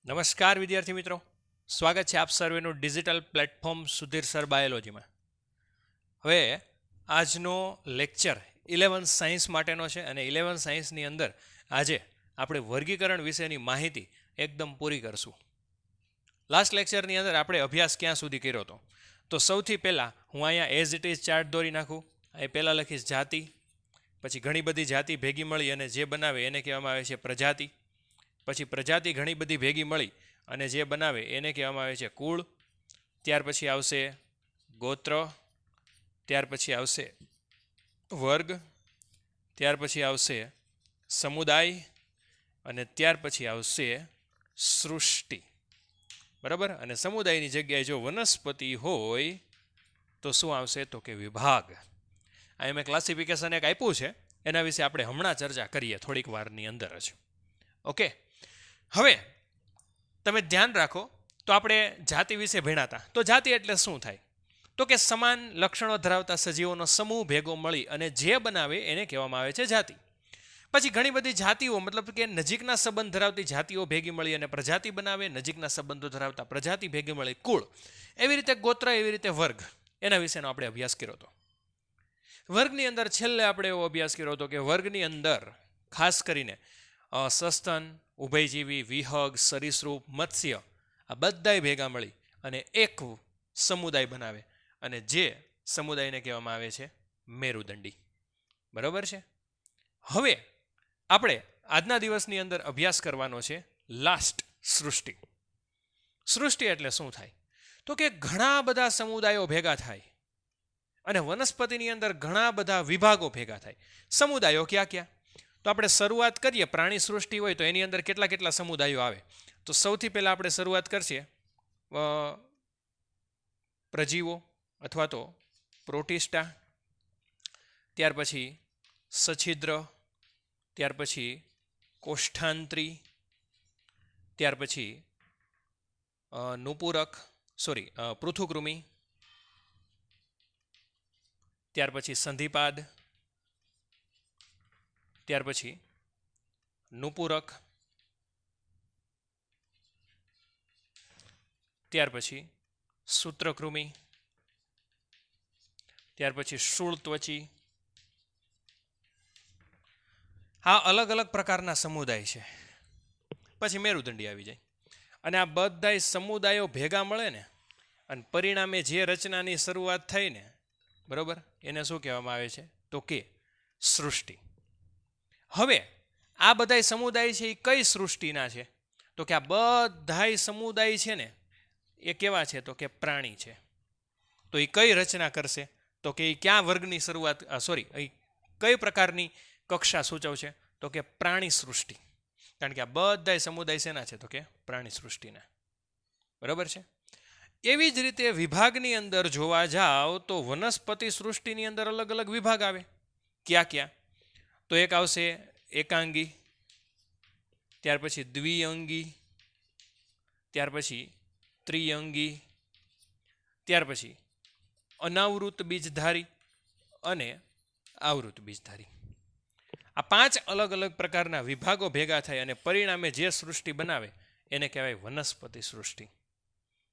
નમસ્કાર વિદ્યાર્થી મિત્રો, સ્વાગત છે આપ સર્વેનું ડિજિટલ પ્લેટફોર્મ સુધીર સર બાયોલોજીમાં. હવે આજનો લેક્ચર 11 સાયન્સ માટેનો છે અને 11 સાયન્સની અંદર આજે આપણે વર્ગીકરણ વિશેની માહિતી એકદમ પૂરી કરશું. લાસ્ટ લેક્ચરની અંદર આપણે અભ્યાસ ક્યાં સુધી કર્યો હતો? તો સૌથી પહેલાં હું અહીંયા એઝ ઇટ ઇઝ ચાર્ટ દોરી નાખું. અહીં પહેલાં લખીશ જાતિ, પછી ઘણી બધી જાતિ ભેગી મળી અને જે બનાવે એને કહેવામાં આવે છે પ્રજાતિ. પછી પ્રજાતિ ઘણી બધી ભેગી મળી અને જે બનાવે એને કહેવામાં આવે છે કુળ. ત્યાર પછી આવશે ગોત્ર, ત્યાર પછી આવશે વર્ગ, ત્યાર પછી આવશે સમુદાય અને ત્યાર પછી આવશે સૃષ્ટિ. બરાબર? અને સમુદાયની જગ્યાએ જો વનસ્પતિ હોય તો શું આવશે? તો કે વિભાગ. આ મેં ક્લાસિફિકેશન એક આપ્યું છે, એના વિશે આપણે હમણાં ચર્ચા કરીએ થોડીક વારની અંદર જ. ઓકે, હવે તમે ધ્યાન રાખો તો આપણે જાતિ વિશે ભણ્યા. તો જાતિ એટલે શું થાય? તો કે સમાન લક્ષણો ધરાવતા સજીવોનો સમૂહ ભેગો મળી અને જે બનાવે એને કહેવામાં આવે છે જાતિ. પછી ઘણી બધી જાતિઓ, મતલબ કે નજીકના સંબંધ ધરાવતી જાતિઓ ભેગી મળી અને પ્રજાતિ બનાવે, નજીકના સંબંધો ધરાવતા પ્રજાતિ ભેગી મળી કુળ. એવી રીતે ગોત્ર, એવી રીતે વર્ગ. એના વિશેનો આપણે અભ્યાસ કર્યો હતો. વર્ગની અંદર છેલ્લે આપણે એવો અભ્યાસ કર્યો હતો કે વર્ગની અંદર ખાસ કરીને સસ્તન, ઉભયજીવી, વિહગ, સરીસૃપ, મત્સ્ય આ બધાય ભેગા મળી અને એક સમુદાય બનાવે અને જે સમુદાયને કહેવામાં આવે છે મેરુદંડી. બરાબર છે? હવે આપણે આજના દિવસની અંદર અભ્યાસ કરવાનો છે લાસ્ટ સૃષ્ટિ. સૃષ્ટિ એટલે શું થાય? તો કે ઘણા બધા સમુદાયો ભેગા થાય અને વનસ્પતિની અંદર ઘણા બધા વિભાગો ભેગા થાય. સમુદાયો ક્યાં ક્યાં? તો આપણે શરૂઆત કરીએ, પ્રાણી સૃષ્ટિ હોય તો એની અંદર કેટલા કેટલા સમુદાયો આવે? તો સૌથી પહેલાં આપણે શરૂઆત કરશે પ્રજીવો અથવા તો પ્રોટિસ્ટા, ત્યાર પછી સછિદ્ર, ત્યાર પછી કોષ્ઠાંત્રી, ત્યાર પછી પૃથુકૃમિ, ત્યાર પછી સંધિપાદ, ત્યાર પછી નુપુરક, ત્યાર પછી સૂત્રકૃમિ, ત્યાર પછી શૂળત્વચી. આ અલગ અલગ પ્રકારના સમુદાય છે. પછી મેરુદંડી આવી જાય અને આ બધાય સમુદાયો ભેગા મળે ને અને પરિણામે જે રચનાની શરૂઆત થઈ ને, બરોબર, એને શું કહેવામાં આવે છે? તો કે સૃષ્ટિ. હવે આ બધાય સમુદાય છે એ કઈ સૃષ્ટિના છે? તો કે આ બધાય સમુદાય છે ને એ કેવા છે? તો કે પ્રાણી છે. તો એ કઈ રચના કરશે? તો કે એ ક્યાં વર્ગની શરૂઆત, એ કઈ પ્રકારની કક્ષા સૂચવશે? તો કે પ્રાણી સૃષ્ટિ. કારણ કે આ બધાય સમુદાય શેના છે? તો કે પ્રાણી સૃષ્ટિના. બરાબર છે? એવી જ રીતે વિભાગની અંદર જોવા જાઓ તો વનસ્પતિ સૃષ્ટિની અંદર અલગ અલગ વિભાગ આવે. ક્યાં ક્યાં? તો એક આવશે એકાંગી, ત્યાર પછી દ્વિઅંગી, ત્યાર પછી ત્રિઅંગી, ત્યાર પછી અનાવૃત બીજધારી અને આવૃત બીજધારી. આ 5 અલગ અલગ પ્રકારના વિભાગો ભેગા થાય અને પરિણામે જે સૃષ્ટિ બનાવે એને કહેવાય વનસ્પતિ સૃષ્ટિ.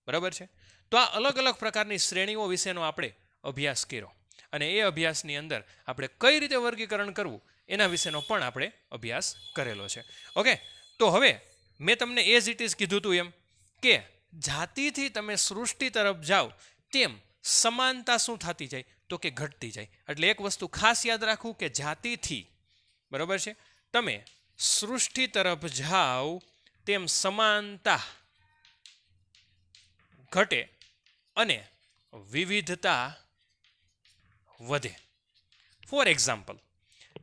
બરાબર છે? તો આ અલગ અલગ પ્રકારની શ્રેણીઓ વિશેનો આપણે અભ્યાસ કર્યો અને એ અભ્યાસની અંદર આપણે કઈ રીતે વર્ગીકરણ કરવું એના વિશેનો પણ આપણે અભ્યાસ કરેલો છે. ઓકે, તો હવે મેં તમને એઝ ઇટ ઇઝ કીધું હતું એમ કે જાતિથી તમે સૃષ્ટિ તરફ જાઓ તેમ સમાનતા શું થતી જાય? તો કે ઘટતી જાય. એટલે એક વસ્તુ ખાસ યાદ રાખવું કે જાતિથી, બરાબર છે, તમે સૃષ્ટિ તરફ જાઓ તેમ સમાનતા ઘટે અને વિવિધતા વધે. ફોર એક્ઝામ્પલ,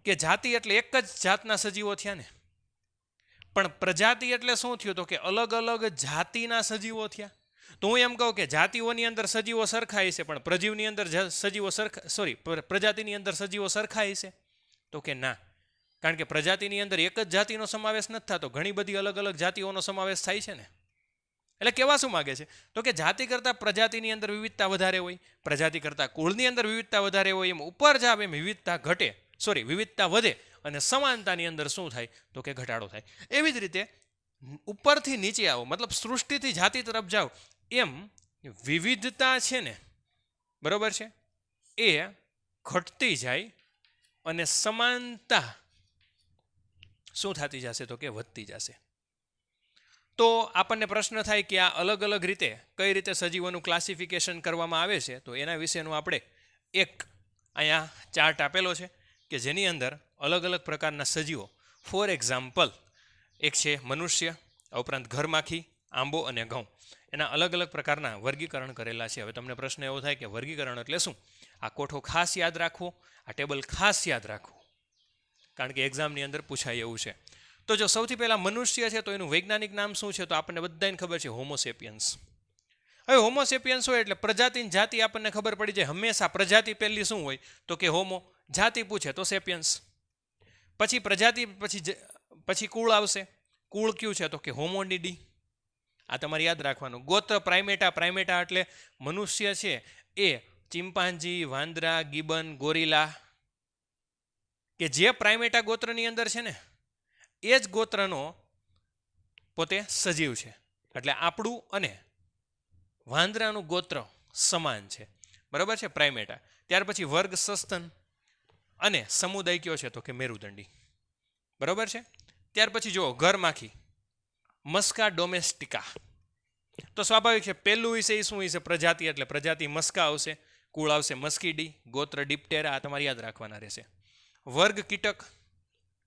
કે જાતિ એટલે એક જ જાતના સજીવો થયા ને, પણ પ્રજાતિ એટલે શું થયું? તો કે અલગ અલગ જાતિના સજીવો થયા. તો હું એમ કહું કે જાતિઓની અંદર સજીવો સરખાય છે પણ પ્રજીવની અંદર પ્રજાતિની અંદર સજીવો સરખાય છે? તો કે ના, કારણ કે પ્રજાતિની અંદર એક જ જાતિનો સમાવેશ નથી થતો, ઘણી બધી અલગ અલગ જાતિઓનો સમાવેશ થાય છે ને. એટલે કેવા શું માગે છે? તો કે જાતિ કરતાં પ્રજાતિની અંદર વિવિધતા વધારે હોય, પ્રજાતિ કરતાં કુળની અંદર વિવિધતા વધારે હોય, એમ ઉપર જાવ એમ વિવિધતા વધે અને સમાનતાની અંદર શું થાય? તો કે ઘટાડો થાય. એવી જ રીતે ઉપરથી નીચે આવો, મતલબ સૃષ્ટિથી જાતિ તરફ જાઓ, એમ વિવિધતા છે ને, બરોબર છે, એ ઘટતી જાય અને સમાનતા શું થતી જશે તો કે વધતી જશે. તો આપણને પ્રશ્ન થાય કે આ અલગ અલગ રીતે કઈ રીતે સજીવોનું ક્લાસિફિકેશન કરવામાં આવે છે. તો એના વિશેનું આપણે એક અહીંયા ચાર્ટ આપેલો છે કે જેની અંદર અલગ અલગ પ્રકારના સજીવો, ફોર એક્ઝામ્પલ એક છે મનુષ્ય, આ ઉપરાંત ઘરમાખી, આંબો અને ઘઉં, એના અલગ અલગ પ્રકારના વર્ગીકરણ કરેલા છે. હવે તમને પ્રશ્ન એવો થાય કે વર્ગીકરણ એટલે શું? આ કોઠો ખાસ યાદ રાખવો, આ ટેબલ ખાસ યાદ રાખવું, કારણ કે એક્ઝામની અંદર પૂછાય એવું છે. તો જો સૌથી પહેલાં મનુષ્ય છે તો એનું વૈજ્ઞાનિક નામ શું છે? તો આપણને બધાને ખબર છે, હોમોસેપિયન્સ. હવે હોમોસેપિયન્સ હોય એટલે પ્રજાતિની જાતિ આપણને ખબર પડી જાય. હંમેશા પ્રજાતિ પહેલી શું હોય તો કે હોમો, જાતિ પૂછે તો સેપિયન્સ, પછી પ્રજાતિ પછી કુળ આવશે. કુળ કયું છે તો કે હોમોનિડી, આ તમારે યાદ રાખવાનું. ગોત્ર પ્રાઇમેટા, પ્રાઇમેટા એટલે મનુષ્ય છે એ ચિમ્પાન્જી, વાંદરા, ગિબન, ગોરિલા, કે જે પ્રાઇમેટા ગોત્રની અંદર છે ને એ જ ગોત્રનો પોતે સજીવ છે. એટલે આપણું અને વાંદરાનું ગોત્ર સમાન છે, બરાબર છે, પ્રાઇમેટા. ત્યાર પછી વર્ગ સસ્તન અને સમુદાય કયો છે તો કે મેરુદંડી, બરાબર છે. ત્યાર પછી જુઓ ઘરમાખી, મસ્કા ડોમેસ્ટિકા. તો સ્વાભાવિક છે પહેલું વિશે એ શું વિશે? પ્રજાતિ, એટલે પ્રજાતિ મસ્કા આવશે, કુળ આવશે મસ્કીડી, ગોત્ર ડિપ્ટેરા, આ તમારે યાદ રાખવાના રહેશે. વર્ગ કીટક,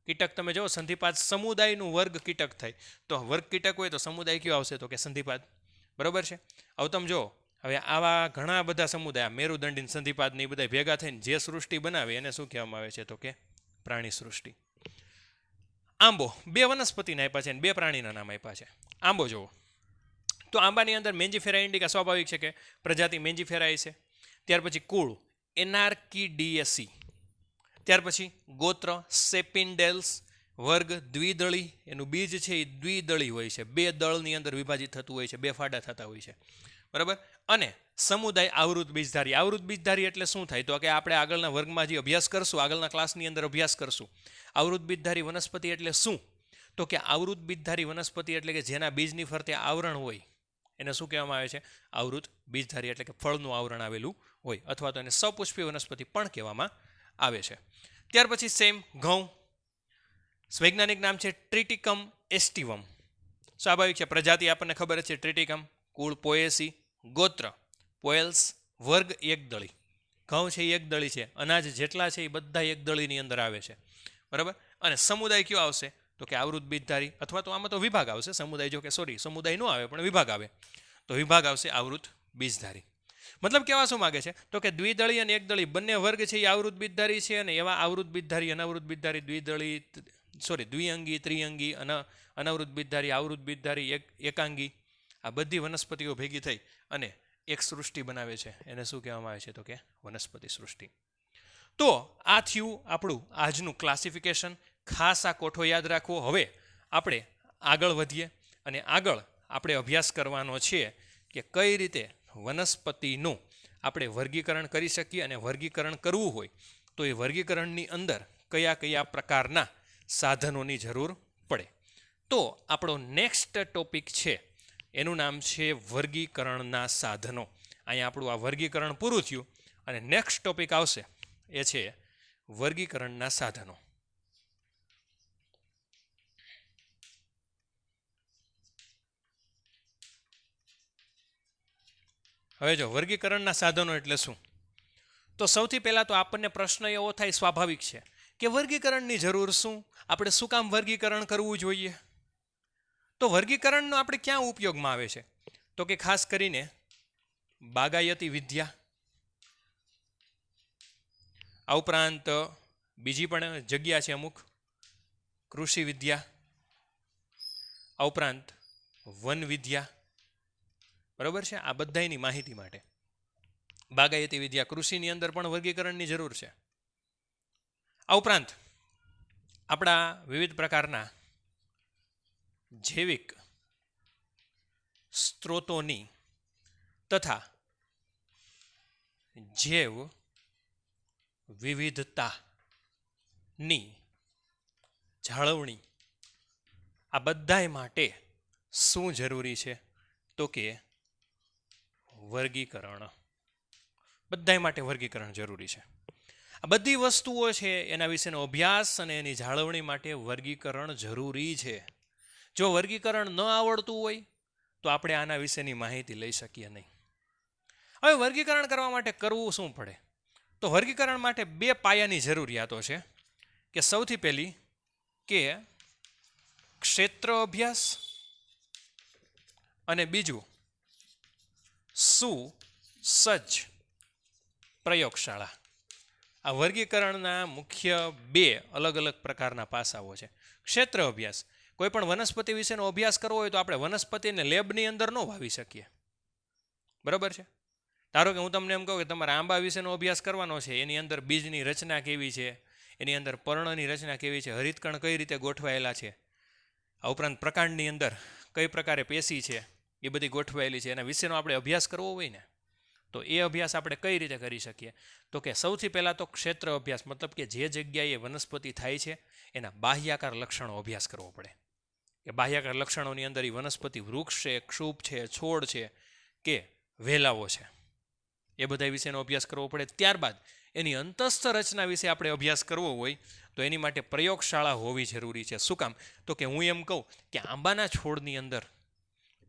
કીટક તમે જો સંધિપાત, સમુદાયનું વર્ગ કીટક થાય તો વર્ગ કીટક હોય તો સમુદાય કયો આવશે તો કે સંધિપાત, બરોબર છે. હવે તમે જો હવે આવા ઘણા બધા સમુદાય, મેરુદંડી, સંધિપાત ને એ બધા ભેગા થઈને જે સૃષ્ટિ બનાવે એને શું કહેવામાં આવે છે તો કે પ્રાણી સૃષ્ટિ. આંબો, બે વનસ્પતિના આપ્યા છે અને બે પ્રાણીના નામ આપ્યા છે. આંબો જુઓ તો આંબાની અંદર મેન્જીફેરા ઇન્ડિકા, સ્વાભાવિક છે કે પ્રજાતિ મેન્જીફેરાઈ છે. ત્યાર પછી કુળ એનાર્કિડિએસી, ત્યાર પછી ગોત્ર સેપિન્ડેલ્સ, વર્ગ દ્વિદળી, એનું બીજ છે એ દ્વિદળી હોય છે, બે દળની અંદર વિભાજિત થતું હોય છે, બે ફાડા થતા હોય છે, બરાબર. અને સમુદાય આવૃત બીજધારી. આવૃત બીજધારી એટલે શું થાય તો કે આપણે આગળના વર્ગમાં જે અભ્યાસ કરશું, આગળના ક્લાસની અંદર અભ્યાસ કરશું. આવૃત બીજધારી વનસ્પતિ એટલે શું તો કે આવૃત બીજધારી વનસ્પતિ એટલે કે જેના બીજની ફરતે આવરણ હોય એને શું કહેવામાં આવે છે? આવૃત બીજધારી, એટલે કે ફળનું આવરણ આવેલું હોય, અથવા તો એને સપુષ્પી વનસ્પતિ પણ કહેવામાં આવે છે. ત્યાર પછી સેમ ઘઉં, વૈજ્ઞાનિક નામ છે ટ્રિટિકમ એસ્ટિવમ. સ્વાભાવિક છે પ્રજાતિ આપણને ખબર છે ટ્રિટિકમ, કુળ પોએસી, ગોત્ર પોએલ્સ, વર્ગ એકદળી. ઘઉં છે એ એકદળી છે, અનાજ જેટલા છે એ બધા એકદળીની અંદર આવે છે, બરાબર. અને સમુદાય કયો આવશે તો કે આવૃત બીજધારી, અથવા તો આમાં તો વિભાગ આવશે. સમુદાય જો કે સમુદાય ન આવે પણ વિભાગ આવે, તો વિભાગ આવશે આવૃત બીજધારી. મતલબ કેવા શું માગે છે તો કે દ્વિદળી અને એકદળી બંને વર્ગ છે એ આવૃત બીજધારી છે, અને એવા આવૃત બીજધારી, અનાવૃત બીજધારી, દ્વિઅંગી, ત્રિઅંગી, અનાવૃત બીજધારી, આવૃત બીજધારી, એકાંગી, આ બધી વનસ્પતિઓ ભેગી થઈ અને એક સૃષ્ટિ બનાવે છે. એને શું કહેવામાં આવે છે તો કે વનસ્પતિ સૃષ્ટિ. તો આ થયું આપણું આજનું ક્લાસિફિકેશન. ખાસ આ કોઠો યાદ રાખવો. હવે આપણે આગળ વધીએ અને આગળ આપણે અભ્યાસ કરવાનો છે કે કઈ રીતે વનસ્પતિનું આપણે વર્ગીકરણ કરી શકીએ, અને વર્ગીકરણ કરવું હોય તો એ વર્ગીકરણની અંદર કયા કયા પ્રકારના સાધનોની જરૂર પડે. તો આપણો નેક્સ્ટ ટોપિક છે એનું નામ છે વર્ગીકરણના સાધનો. અહીંયા આપણું આ વર્ગીકરણ પૂરું થયું અને નેક્સ્ટ ટોપિક આવશે એ છે વર્ગીકરણના સાધનો. હવે જો વર્ગીકરણના સાધનો એટલે શું, તો સૌથી પહેલાં તો આપણને પ્રશ્ન એવો થાય, સ્વાભાવિક છે કે વર્ગીકરણની જરૂર શું, આપણે શું કામ વર્ગીકરણ કરવું જોઈએ. તો વર્ગીકરણનો આપણે ક્યાં ઉપયોગમાં આવે છે તો કે ખાસ કરીને બાગાયતી વિદ્યા, આ ઉપરાંત બીજી પણ જગ્યા છે અમુક, કૃષિ વિદ્યા, આ ઉપરાંત વન વિદ્યા, બરાબર છે. આ બધાની માહિતી માટે બાગાયતી વિદ્યા, કૃષિની અંદર પણ વર્ગીકરણની જરૂર છે. આ ઉપરાંત આપણા વિવિધ પ્રકારના જૈવિક સ્ત્રોતોની તથા જૈવ વિવિધતાની જાળવણી, આ બધાય માટે શું જરૂરી છે? તો કે વર્ગીકરણ. બધા માટે વર્ગીકરણ જરૂરી છે. આ બધી વસ્તુઓ છે એના વિશેનો અભ્યાસ અને એની જાળવણી માટે વર્ગીકરણ જરૂરી છે. જો વર્ગીકરણ ન આવડતું હોય તો આપણે આના વિશેની માહિતી લઈ શકીએ નહીં. હવે વર્ગીકરણ કરવા માટે કરવું શું પડે? તો વર્ગીકરણ માટે 2 પાયાની જરૂરિયાતો છે કે સૌથી પહેલી કે ક્ષેત્ર અભ્યાસ અને બીજું સુસજ્જ પ્રયોગશાળા. આ વર્ગીકરણના મુખ્ય 2 અલગ અલગ પ્રકારના પાસાઓ છે. ક્ષેત્ર અભ્યાસ, કોઈ પણ વનસ્પતિ વિશેનો અભ્યાસ કરવો હોય તો આપણે વનસ્પતિને લેબની અંદર ન વાવી શકીએ. બરાબર છે? ધારો કે હું તમને એમ કહું કે તમારે આંબા વિશેનો અભ્યાસ કરવાનો છે, એની અંદર બીજની રચના કેવી છે, એની અંદર પર્ણની રચના કેવી છે, હરિતકણ કઈ રીતે ગોઠવાયેલા છે, આ ઉપરાંત પ્રકાંડની અંદર કઈ પ્રકારે પેશી છે એ બધી ગોઠવાયેલી છે, એના વિશેનો આપણે અભ્યાસ કરવો હોય ને, તો એ અભ્યાસ આપણે કઈ રીતે કરી શકીએ? તો કે સૌથી પહેલાં તો ક્ષેત્ર અભ્યાસ, મતલબ કે જે જગ્યાએ વનસ્પતિ થાય છે એના બાહ્યાકાર લક્ષણો અભ્યાસ કરવો પડે. કે બાહ્યાકાર લક્ષણોની અંદર એ વનસ્પતિ વૃક્ષ છે, ક્ષુપ છે, છોડ છે કે વેલાઓ છે, એ બધા વિશેનો અભ્યાસ કરવો પડે. ત્યારબાદ એની અંતસ્થ રચના વિશે આપણે અભ્યાસ કરવો હોય તો એની માટે પ્રયોગશાળા હોવી જરૂરી છે. શું કામ? તો કે હું એમ કહું કે આંબાના છોડની અંદર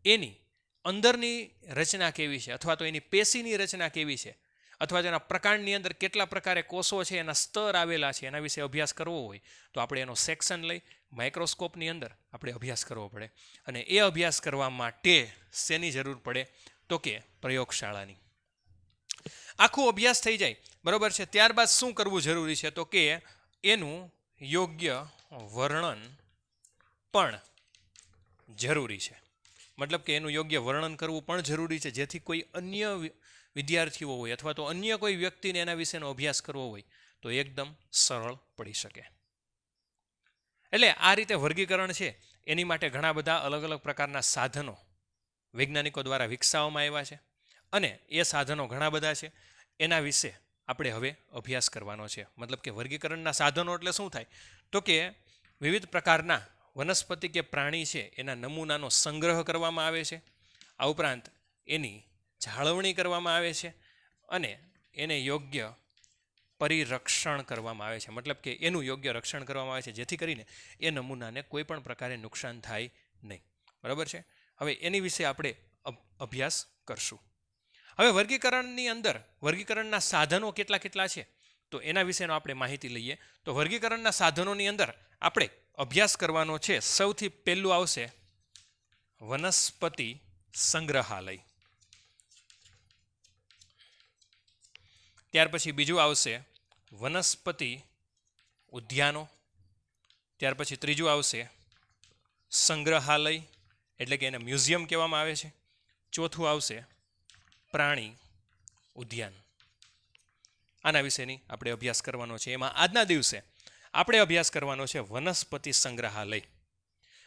એની અંદરની રચના કેવી છે, અથવા તો એની પેશીની રચના કેવી છે, અથવા તો એના પ્રકાંડની અંદર કેટલા પ્રકારે કોષો છે, એના સ્તર આવેલા છે, એના વિશે અભ્યાસ કરવો હોય તો આપણે એનો સેક્શન લઈ માઇક્રોસ્કોપની અંદર આપણે અભ્યાસ કરવો પડે. અને એ અભ્યાસ કરવા માટે શેની જરૂર પડે? તો કે પ્રયોગશાળાની. આખું અભ્યાસ થઈ જાય, બરાબર છે, ત્યારબાદ શું કરવું જરૂરી છે? તો કે એનું યોગ્ય વર્ણન પણ જરૂરી છે. મતલબ કે એનું યોગ્ય વર્ણન કરવું પણ જરૂરી છે, જેથી કોઈ અન્ય વિદ્યાર્થીઓ હોય અથવા તો અન્ય કોઈ વ્યક્તિને એના વિશેનો અભ્યાસ કરવો હોય તો એકદમ સરળ પડી શકે. એટલે આ રીતે વર્ગીકરણ છે એની માટે ઘણા બધા અલગ અલગ પ્રકારના સાધનો વૈજ્ઞાનિકો દ્વારા વિકસાવવામાં આવ્યા છે, અને એ સાધનો ઘણા બધા છે. એના વિશે આપણે હવે અભ્યાસ કરવાનો છે. મતલબ કે વર્ગીકરણના સાધનો એટલે શું થાય? તો કે વિવિધ પ્રકારના વનસ્પતિ કે પ્રાણી છે એના નમૂનાનો સંગ્રહ કરવામાં આવે છે, આ ઉપરાંત એની જાળવણી કરવામાં આવે છે અને એને યોગ્ય પરિરક્ષણ કરવામાં આવે છે. મતલબ કે એનું યોગ્ય રક્ષણ કરવામાં આવે છે, જેથી કરીને એ નમૂનાને કોઈ પણ પ્રકારે નુકસાન થાય નહીં. બરાબર છે? હવે એની વિશે આપણે અભ્યાસ કરશું. હવે વર્ગીકરણની અંદર વર્ગીકરણના સાધનો કેટલા કેટલા છે તો એના વિશેનો આપણે માહિતી લઈએ. તો વર્ગીકરણના સાધનોની અંદર આપણે અભ્યાસ કરવાનો છે, સૌથી પહેલું આવશે વનસ્પતિ સંગ્રહાલય. ત્યાર પછી બીજું આવશે વનસ્પતિ ઉદ્યાનો. ત્યાર પછી ત્રીજું આવશે સંગ્રહાલય, એટલે કે એને મ્યુઝિયમ કહેવામાં આવે છે. ચોથું આવશે પ્રાણી ઉદ્યાન. આના વિશેની આપણે અભ્યાસ કરવાનો છે. એમાં આજના દિવસે આપણે અભ્યાસ કરવાનો છે વનસ્પતિ સંગ્રહાલય.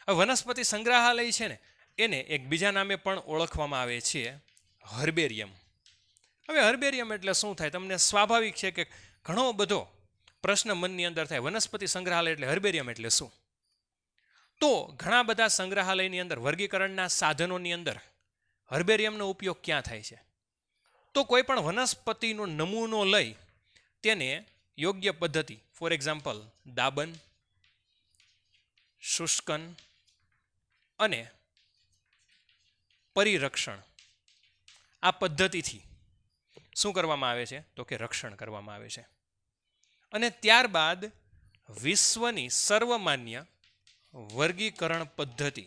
હવે વનસ્પતિ સંગ્રહાલય છે ને એને એક બીજા નામે પણ ઓળખવામાં આવે છે હર્બેરિયમ. હવે હર્બેરિયમ એટલે શું થાય? તમને સ્વાભાવિક છે કે ઘણો બધો પ્રશ્ન મનની અંદર થાય, વનસ્પતિ સંગ્રહાલય એટલે હર્બેરિયમ એટલે શું? તો ઘણા બધા સંગ્રહાલયની અંદર વર્ગીકરણના સાધનોની અંદર હર્બેરિયમનો ઉપયોગ ક્યાં થાય છે? તો કોઈ પણ વનસ્પતિનો નમૂનો લઈ તેને યોગ્ય પદ્ધતિ, ફોર એક્ઝામ્પલ દાબન, શુષ્કન અને પરિરક્ષણ, આ પદ્ધતિથી શું કરવામાં આવે છે? તો કે રક્ષણ કરવામાં આવે છે. અને ત્યારબાદ વિશ્વની સર્વમાન્ય વર્ગીકરણ પદ્ધતિ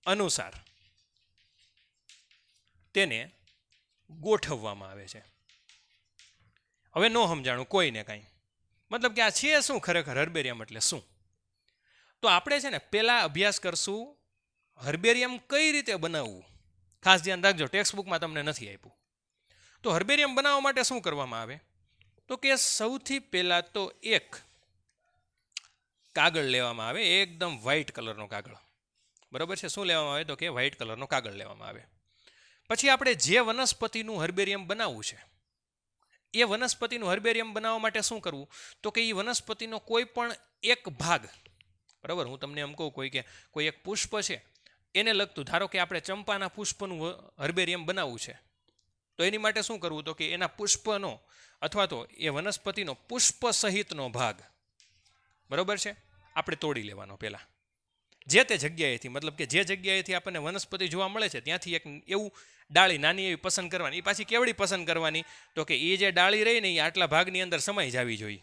અનુસાર તેને ગોઠવવામાં આવે છે. હવે ન સમજાણું કોઈને કાંઈ, મતલબ કે આ છે શું ખરેખર હર્બેરિયમ એટલે શું? તો આપણે છે ને પહેલાં અભ્યાસ કરશું હર્બેરિયમ કઈ રીતે બનાવવું. ખાસ ધ્યાન રાખજો, ટેક્સ્ટ બુકમાં તમને નથી આપ્યું. તો હર્બેરિયમ બનાવવા માટે શું કરવામાં આવે? તો કે સૌથી પહેલાં તો એક કાગળ લેવામાં આવે, એકદમ વ્હાઇટ કલરનો કાગળ. બરાબર છે? શું લેવામાં આવે? તો કે વ્હાઇટ કલરનો કાગળ લેવામાં આવે. પછી આપણે જે વનસ્પતિનું હર્બેરિયમ બનાવવું છે એ વનસ્પતિનું હર્બેરિયમ બનાવવા માટે શું કરવું? તો કે એ વનસ્પતિનો કોઈ પણ એક ભાગ બરાબર. હું તમને એમ કહું કોઈ એક પુષ્પ છે એને લગતું, ધારો કે આપણે ચંપાના પુષ્પનું હર્બેરિયમ બનાવવું છે, તો એની માટે શું કરવું? તો કે એના પુષ્પનો અથવા તો એ વનસ્પતિનો પુષ્પ સહિતનો ભાગ, બરાબર છે, આપણે તોડી લેવાનો પહેલાં, જે તે જગ્યાએથી, મતલબ કે જે જગ્યાએથી આપણને વનસ્પતિ જોવા મળે છે ત્યાંથી એક એવું ડાળી નાની એવી પસંદ કરવાની. એ પાછી કેવડી પસંદ કરવાની? તો કે એ જે ડાળી રહી ને એ આટલા ભાગની અંદર સમાઈ જવી જોઈએ.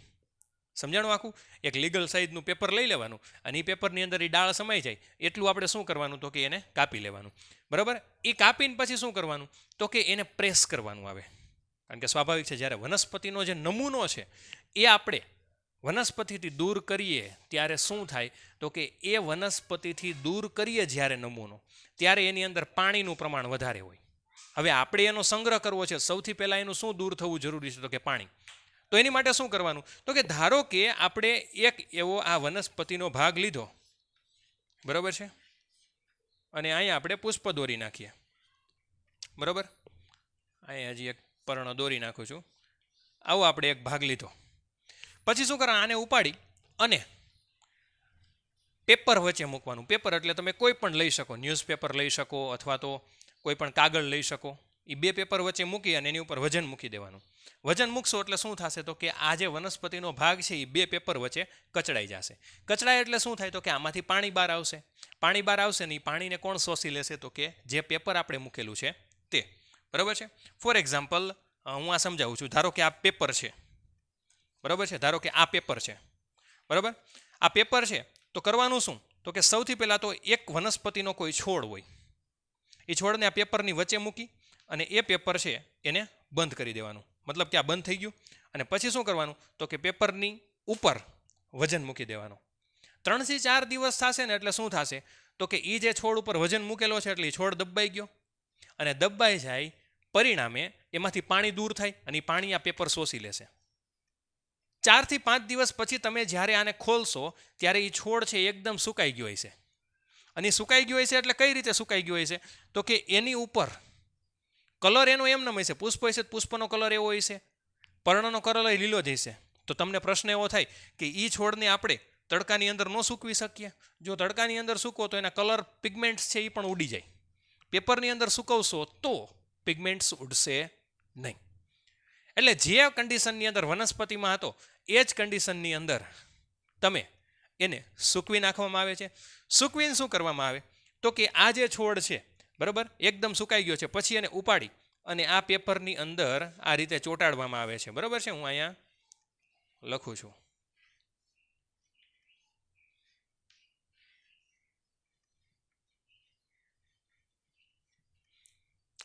સમજાણું આખું? એક લીગલ સાઇઝનું પેપર લઈ લેવાનું અને એ પેપરની અંદર એ ડાળ સમાઈ જાય એટલું આપણે શું કરવાનું? તો કે એને કાપી લેવાનું. બરાબર. એ કાપીને પછી શું કરવાનું? તો કે એને પ્રેસ કરવાનું આવે. કારણ કે સ્વાભાવિક છે, જ્યારે વનસ્પતિનો જે નમૂનો છે એ આપણે વનસ્પતિથી દૂર કરીએ ત્યારે શું થાય? તો કે એ વનસ્પતિથી દૂર કરીએ જ્યારે નમૂનો, ત્યારે એની અંદર પાણીનું પ્રમાણ વધારે હોય. હવે આપણે એનો સંગ્રહ કરવો છે, સૌથી પહેલાં એનું શું દૂર થવું જરૂરી છે? તો કે પાણી. તો એની માટે શું કરવાનું? તો કે ધારો કે આપણે એક એવો આ વનસ્પતિનો ભાગ લીધો, બરાબર છે, અને અહીંયા આપણે પુષ્પ દોરી નાખીએ, બરાબર. અહીંયા હજી એક પર્ણ દોરી નાખું છું. આવો આપણે એક ભાગ લીધો. પછી શું કરવાનું? આને ઉપાડી અને પેપર વચ્ચે મૂકવાનું. પેપર એટલે તમે કોઈ પણ લઈ શકો, ન્યૂઝપેપર લઈ શકો અથવા તો કોઈ પણ કાગળ લઈ શકો. એ બે પેપર વચ્ચે મૂકી અને એની ઉપર વજન મૂકી દેવાનું. વજન મૂકશો એટલે શું થશે? તો કે આ જે વનસ્પતિનો ભાગ છે એ બે પેપર વચ્ચે કચડાઈ જશે. કચડાય એટલે શું થાય? તો કે આમાંથી પાણી બહાર આવશે. પાણી બહાર આવશે ને એ પાણીને કોણ શોષી લેશે? તો કે જે પેપર આપણે મૂકેલું છે તે. બરાબર છે. ફોર એક્ઝામ્પલ હું આ સમજાવું છું. ધારો કે આ પેપર છે, બરાબર છે. ધારો કે આ પેપર છે, બરાબર. આ પેપર છે તો કરવાનું શું? તો કે સૌથી પહેલાં તો એક વનસ્પતિનો કોઈ છોડ હોય, એ છોડને આ પેપરની વચ્ચે મૂકી અને એ પેપર છે એને બંધ કરી દેવાનું. મતલબ કે આ બંધ થઈ ગયું. અને પછી શું કરવાનું? તો કે પેપરની ઉપર વજન મૂકી દેવાનું. 3 થી 4 દિવસ થશે ને એટલે શું થશે? તો કે એ જે છોડ ઉપર વજન મૂકેલો છે એટલે એ છોડ દબાઈ ગયો, અને દબાઈ જાય પરિણામે એમાંથી પાણી દૂર થાય અને એ પાણી આ પેપર શોષી લેશે. 4 થી 5 દિવસ પછી તમે જ્યારે આને ખોલશો ત્યારે એ છોડ છે એકદમ સુકાઈ ગયો હશે. અને સુકાઈ ગયો હશે એટલે કઈ રીતે સુકાઈ ગયો હશે? તો કે એની ઉપર કલર એનો એમ હશે. પુષ્પ હશે, પુષ્પનો કલર એવો હશે, પર્ણનો કલર લીલો જ હશે. તો તમને પ્રશ્ન એવો થાય કે એ છોડને આપણે તડકાની અંદર ન સૂકવી શકીએ? જો તડકાની અંદર સૂકવો તો એના કલર પિગમેન્ટ્સ છે એ પણ ઉડી જાય. પેપરની અંદર સૂકવશો તો પિગમેન્ટ્સ ઉડશે નહીં. એટલે જે કન્ડિશનની અંદર વનસ્પતિમાં હતો એ જ કન્ડિશનની અંદર તમે એને સૂકવી નાખવામાં આવે છે. સૂકવીને શું કરવામાં આવે? તો કે આ જે છોડ છે, બરાબર, એકદમ સુકાઈ ગયો છે, પછી એને ઉપાડી અને આ પેપરની અંદર આ રીતે ચોંટાડવામાં આવે છે. બરાબર છે. હું અહીંયા લખું છું.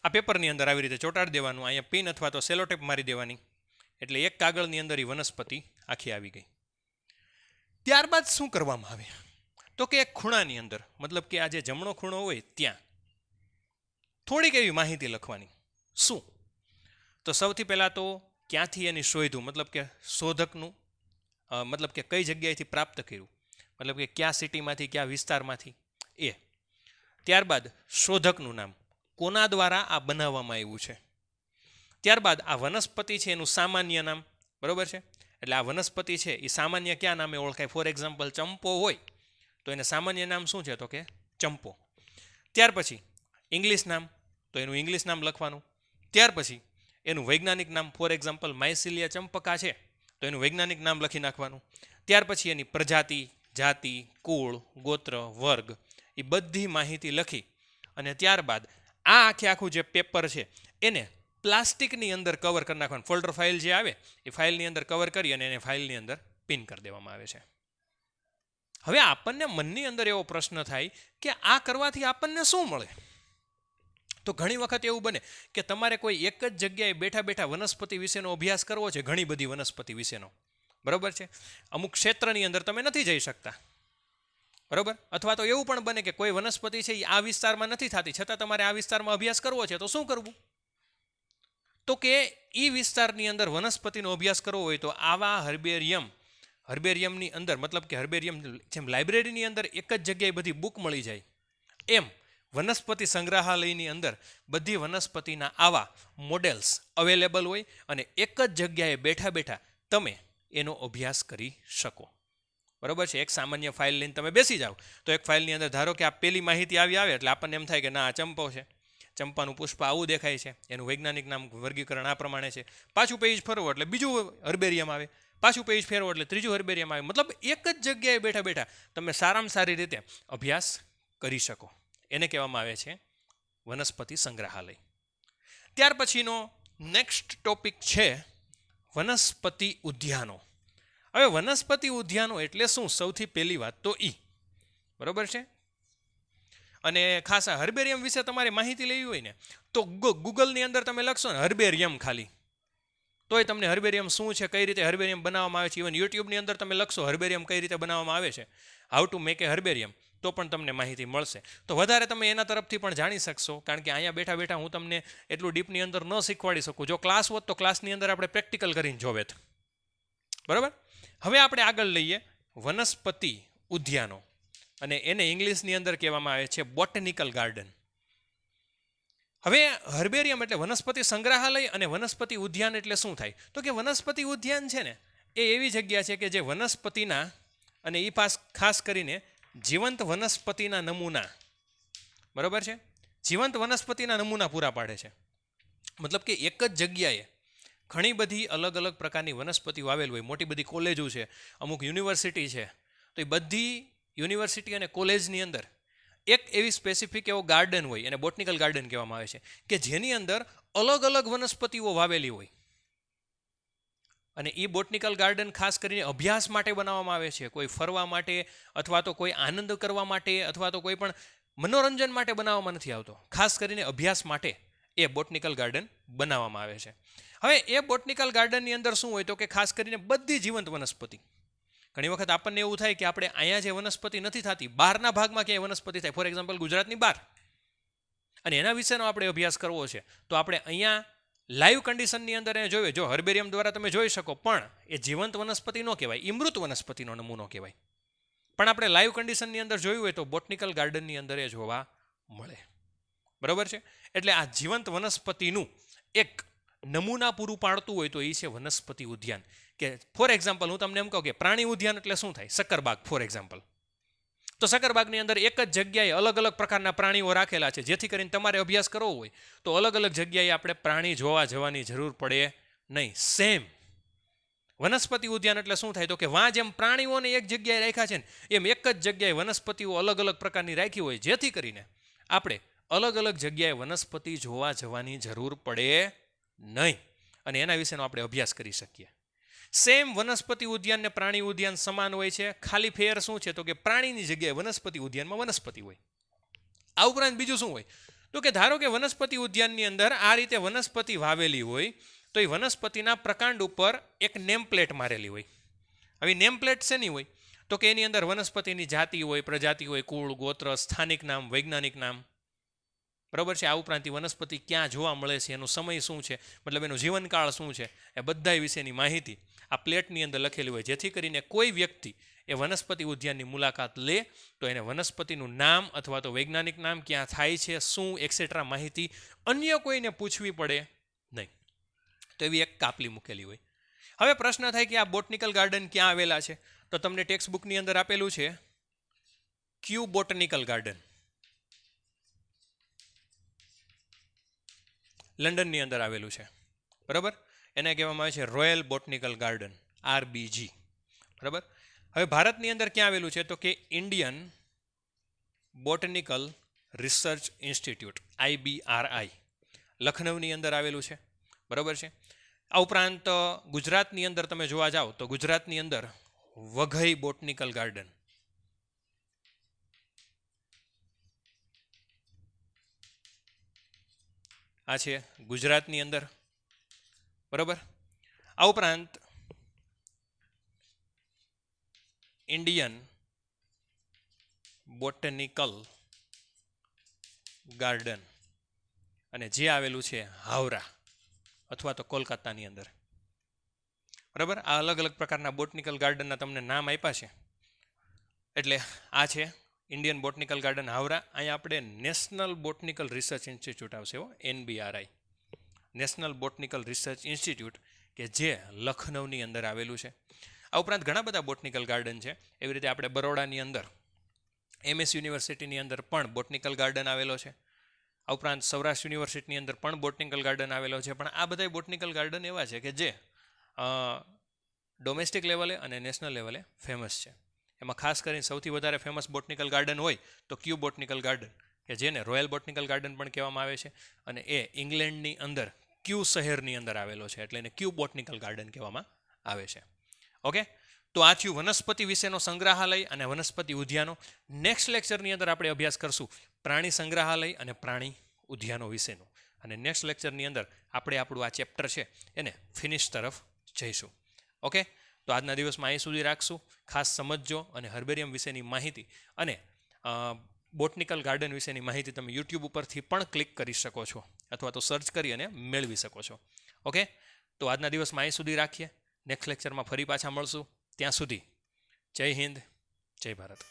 આ પેપરની અંદર આવી રીતે ચોંટાડી દેવાનું. અહીંયા પિન અથવા તો સેલોટેપ મારી દેવાની એટલે એક કાગળની અંદર એ વનસ્પતિ આખી આવી ગઈ. ત્યારબાદ શું કરવામાં આવે? તો કે એક ખૂણાની અંદર, મતલબ કે આ જે જમણો ખૂણો હોય ત્યાં થોડીક એવી માહિતી લખવાની. શું? તો સૌથી પહેલાં તો ક્યાંથી એની શોધ્યું, મતલબ કે શોધકનું, મતલબ કે કઈ જગ્યાએથી પ્રાપ્ત કર્યું, મતલબ કે કયા સિટીમાંથી, કયા વિસ્તારમાંથી એ. ત્યારબાદ શોધકનું નામ, કોના દ્વારા આ બનાવવામાં આવ્યું છે. ત્યારબાદ આ વનસ્પતિ છે એનું સામાન્ય નામ, બરાબર છે. એટલે આ વનસ્પતિ છે એ સામાન્ય કયા નામે ઓળખાય? ફોર એક્ઝામ્પલ ચંપો હોય તો એને સામાન્ય નામ શું છે? તો કે ચંપો. ત્યાર પછી ઇંગ્લિશ નામ, તો એનું ઇંગ્લિશ નામ લખવાનું. ત્યાર પછી એનું વૈજ્ઞાનિક નામ, ફોર એક્ઝામ્પલ માયસિલિયા ચંપકા છે તો એનું વૈજ્ઞાનિક નામ લખી નાખવાનું. ત્યાર પછી એની પ્રજાતિ, જાતિ, કુળ, ગોત્ર, વર્ગ, એ બધી માહિતી લખી અને ત્યારબાદ આ આખું જે પેપર છે એને પ્લાસ્ટિકની અંદર કવર કરી નાખવાનું. ફોલ્ડર ફાઇલ જે આવે એ ફાઇલની અંદર કવર કરી અને એને ફાઇલની અંદર પિન કરી દેવામાં આવે છે. હવે આપણને મનની અંદર એવો પ્રશ્ન થાય કે આ કરવાથી આપણને શું મળે? તો ઘણી વખત એવું બને કે તમારે કોઈ એક જ જગ્યાએ બેઠા બેઠા વનસ્પતિ વિશેનો અભ્યાસ કરવો છે, ઘણી બધી વનસ્પતિ વિશેનો, બરાબર છે. અમુક ક્ષેત્રની અંદર તમે નથી જઈ શકતા, બરાબર. અથવા તો એવું પણ બને કે કોઈ વનસ્પતિ છે એ આ વિસ્તારમાં નથી થતી, છતાં તમારે આ વિસ્તારમાં અભ્યાસ કરવો છે, તો શું કરવું? તો કે એ વિસ્તારની અંદર વનસ્પતિનો અભ્યાસ કરવો હોય તો આવા હર્બેરિયમની અંદર, મતલબ કે હર્બેરિયમ જેમ લાઇબ્રેરીની અંદર એક જ જગ્યાએ બધી બુક મળી જાય એમ વનસ્પતિ સંગ્રહાલયની અંદર બધી વનસ્પતિના આવા મોડેલ્સ અવેલેબલ હોય અને એક જ જગ્યાએ બેઠા બેઠા તમે એનો અભ્યાસ કરી શકો, બરાબર છે. એક સામાન્ય ફાઇલ લઈને તમે બેસી જાઓ તો એક ફાઇલની અંદર ધારો કે આ પેલી માહિતી આવે એટલે આપણને એમ થાય કે ના આ ચંપો છે, ચંપાનું પુષ્પ આવું દેખાય છે, એનું વૈજ્ઞાનિક નામ વર્ગીકરણ આ પ્રમાણે છે. પાછું પેજ ફરવો એટલે બીજું હર્બેરિયમ આવે, પાછું પેજ ફેરવો એટલે ત્રીજું હર્બેરિયમ આવે. મતલબ એક જ જગ્યાએ બેઠા બેઠા તમે સારામાં સારી રીતે અભ્યાસ કરી શકો. એને કહેવામાં આવે છે વનસ્પતિ સંગ્રહાલય. ત્યાર પછીનો નેક્સ્ટ ટોપિક છે વનસ્પતિ ઉદ્યાનો. હવે વનસ્પતિ ઉદ્યાનો એટલે શું? સૌથી પહેલી વાત તો બરોબર છે. અને ખાસ હર્બેરિયમ વિશે તમારે માહિતી લેવી હોય ને તો ગૂગલની અંદર તમે લખશો ને હર્બેરિયમ ખાલી, તોય તમને હર્બેરિયમ શું છે, કઈ રીતે હર્બેરિયમ બનાવવામાં આવે છે, ઇવન યુટ્યુબની અંદર તમે લખશો હર્બેરિયમ કઈ રીતે બનાવવામાં આવે છે, how to make A herbarium, તો પણ તમને માહિતી મળશે. તો વધારે તમે એના તરફથી પણ જાણી શકશો, કારણ કે અહીંયા બેઠા બેઠા હું તમને એટલું ડીપની અંદર ન શીખવાડી શકું. જો ક્લાસ હોત તો ક્લાસની અંદર આપણે પ્રેક્ટિકલ કરીને જોવેત. બરાબર. હવે આપણે આગળ લઈએ વનસ્પતિ ઉદ્યાનો, અને એને ઇંગ્લિશની અંદર કહેવામાં આવે છે બોટનિકલ ગાર્ડન. હવે હર્બેરિયમ એટલે વનસ્પતિ સંગ્રહાલય, અને વનસ્પતિ ઉદ્યાન એટલે શું થાય? તો કે વનસ્પતિ ઉદ્યાન છે ને એ એવી જગ્યા છે કે જે વનસ્પતિના, અને એ ખાસ કરીને જીવંત વનસ્પતિના નમૂના, બરાબર છે, જીવંત વનસ્પતિના નમૂના પૂરા પાડે છે. મતલબ કે એક જ જગ્યાએ ઘણી બધી અલગ અલગ પ્રકારની વનસ્પતિઓ આવેલ હોય. મોટી બધી કોલેજો છે, અમુક યુનિવર્સિટી છે, તો એ બધી યુનિવર્સિટી અને કોલેજની અંદર એક એવી સ્પેસિફિક એવો ગાર્ડન હોય, એને બોટનિકલ ગાર્ડન કહેવામાં આવે છે, કે જેની અંદર અલગ અલગ વનસ્પતિઓ વાવેલી હોય. અને એ બોટનિકલ ગાર્ડન ખાસ કરીને અભ્યાસ માટે બનાવવામાં આવે છે, કોઈ ફરવા માટે અથવા તો કોઈ આનંદ કરવા માટે અથવા તો કોઈ પણ મનોરંજન માટે બનાવવામાં નથી આવતો. ખાસ કરીને અભ્યાસ માટે એ બોટનિકલ ગાર્ડન બનાવવામાં આવે છે. હવે એ બોટનિકલ ગાર્ડનની અંદર શું હોય તો કે ખાસ કરીને બધી જીવંત વનસ્પતિ. ઘણી વખત આપણને એવું થાય કે આપણે અહીંયા જે વનસ્પતિ નથી થતી, બહારના ભાગમાં ક્યાંય વનસ્પતિ થાય, ફોર એક્ઝામ્પલ ગુજરાતની બહાર, અને એના વિશેનો આપણે અભ્યાસ કરવો છે, તો આપણે અહીંયા લાઈવ કન્ડિશનની અંદર એને જોઈએ. જો હર્બેરિયમ દ્વારા તમે જોઈ શકો, પણ એ જીવંત વનસ્પતિ ન કહેવાય, એ મૃત વનસ્પતિનો નમૂનો કહેવાય. પણ આપણે લાઈવ કન્ડિશનની અંદર જોયું હોય તો બોટનિકલ ગાર્ડનની અંદર એ જોવા મળે. બરાબર છે. એટલે આ જીવંત વનસ્પતિનું એક નમૂના પૂરું પાડતું હોય તો એ છે વનસ્પતિ ઉદ્યાન. કે ફોર એક્ઝામ્પલ હું તમને એમ કહું કે પ્રાણી ઉદ્યાન એટલે શું થાય? Sakkarbaug for example. તો સક્કરબાગની અંદર એક જ જગ્યાએ અલગ અલગ પ્રકારના પ્રાણીઓ રાખેલા છે, જેથી કરીને તમારે અભ્યાસ કરવો હોય તો અલગ અલગ જગ્યાએ આપણે પ્રાણી જોવા જવાની જરૂર પડે નહીં. સેમ વનસ્પતિ ઉદ્યાન એટલે શું થાય તો કે વાં જેમ પ્રાણીઓને એક જગ્યાએ રાખ્યા છે ને, એમ એક જ જગ્યાએ વનસ્પતિઓ અલગ અલગ પ્રકારની રાખી હોય, જેથી કરીને આપણે અલગ અલગ જગ્યાએ વનસ્પતિ જોવા જવાની જરૂર પડે નહીં, અને એના વિશેનો આપણે અભ્યાસ કરી શકીએ. સેમ વનસ્પતિ ઉદ્યાન ને પ્રાણી ઉદ્યાન સમાન હોય છે, ખાલી ફેર શું છે તો કે પ્રાણીની જગ્યાએ વનસ્પતિ ઉદ્યાનમાં વનસ્પતિ હોય. આ ઉપરાંત બીજું શું હોય તો કે ધારો કે વનસ્પતિ ઉદ્યાનની અંદર આ રીતે વનસ્પતિ વાવેલી હોય, તો એ વનસ્પતિના પ્રકાંડ ઉપર એક નેમ પ્લેટ મારેલી હોય. આવી નેમ પ્લેટ શેની હોય તો કે એની અંદર વનસ્પતિની જાતિ હોય, પ્રજાતિ હોય, કુળ, ગોત્ર, સ્થાનિક નામ, વૈજ્ઞાનિક નામ. બરાબર છે. આ ઉપરાંત વનસ્પતિ ક્યાં જોવા મળે છે, એનો સમય શું છે, મતલબ એનો જીવનકાળ શું છે, એ બધા વિશેની માહિતી આ પ્લેટની અંદર લખેલી હોય, જેથી કરીને કોઈ વ્યક્તિ એ વનસ્પતિ ઉદ્યાનની મુલાકાત લે તો એને વનસ્પતિનું નામ અથવા તો વૈજ્ઞાનિક નામ, ક્યાં થાય છે, શું એક્સેટ્રા માહિતી અન્ય કોઈને પૂછવી પડે નહીં. તો એવી એક કાપલી મૂકેલી હોય. હવે પ્રશ્ન થાય કે આ બોટનિકલ ગાર્ડન ક્યાં આવેલા છે? તો તમને ટેક્સ્ટ બુકની અંદર આપેલું છે ક્યુ બોટનિકલ ગાર્ડન, લંડનની અંદર આવેલું છે. બરાબર. એને કહેવામાં આવે છે રોયલ બોટનિકલ ગાર્ડન, RBG. બરાબર. હવે ભારતની અંદર ક્યાં આવેલું છે તો કે Indian botanical research institute, IBRI, લખનૌની અંદર આવેલું છે. બરાબર છે. આ ઉપરાંત ગુજરાતની અંદર તમે જોવા જાઓ તો ગુજરાતની અંદર વઘઈ બોટનિકલ ગાર્ડન, આ છે ગુજરાતની અંદર. બરાબર. આ ઉપરાંત ઇન્ડિયન બોટનિકલ ગાર્ડન, અને જે આવેલું છે હાવરા અથવા તો કોલકાતાની અંદર. બરાબર. આ અલગ અલગ પ્રકારના બોટનિકલ ગાર્ડનના તમને નામ આપ્યા છે. એટલે આ છે ઇન્ડિયન બોટનિકલ ગાર્ડન હાવરા. અહીંયા આપણે નેશનલ બોટનિકલ રિસર્ચ ઇન્સ્ટિટ્યૂટ આવશે, NBRI, national botanical research institute, કે જે લખનૌની અંદર આવેલું છે. આ ઉપરાંત ઘણા બધા બોટનિકલ ગાર્ડન છે. એવી રીતે આપણે બરોડાની અંદર MS યુનિવર્સિટીની અંદર પણ બોટનિકલ ગાર્ડન આવેલો છે. આ ઉપરાંત સૌરાષ્ટ્ર યુનિવર્સિટીની અંદર પણ બોટનિકલ ગાર્ડન આવેલો છે. પણ આ બધા બોટનિકલ ગાર્ડન એવા છે કે જે ડોમેસ્ટિક લેવલે અને નેશનલ લેવલે ફેમસ છે. એમાં ખાસ કરીને સૌથી વધારે ફેમસ બોટનિકલ ગાર્ડન હોય તો ક્યુ બોટનિકલ ગાર્ડન, કે જેને રોયલ બોટનિકલ ગાર્ડન પણ કહેવામાં આવે છે, અને એ ઇંગ્લેન્ડની અંદર ક્યુ શહેરની અંદર આવેલો છે, એટલે એને ક્યુ બોટનિકલ ગાર્ડન કહેવામાં આવે છે. ઓકે, તો આ થયું વનસ્પતિ વિશેનો સંગ્રહાલય અને વનસ્પતિ ઉદ્યાનો. નેક્સ્ટ લેક્ચરની અંદર આપણે અભ્યાસ કરશું પ્રાણી સંગ્રહાલય અને પ્રાણી ઉદ્યાનો વિશેનું, અને નેક્સ્ટ લેક્ચરની અંદર આપણે આપણું આ ચેપ્ટર છે એને ફિનિશ તરફ જઈશું. ઓકે, તો આજના દિવસમાં અહીં સુધી રાખશું. ખાસ સમજજો, અને હર્બેરિયમ વિશેની માહિતી અને બોટનિકલ ગાર્ડન વિશેની માહિતી તમે યુટ્યુબ ઉપરથી પણ ક્લિક કરી શકો છો, અથવા તો સર્ચ કરી અને મેળવી શકો છો. ઓકે, તો આજના દિવસમાં અહીં સુધી રાખીએ. નેક્સ્ટ લેક્ચરમાં ફરી પાછા મળશું. ત્યાં સુધી જય હિન્દ, જય ભારત.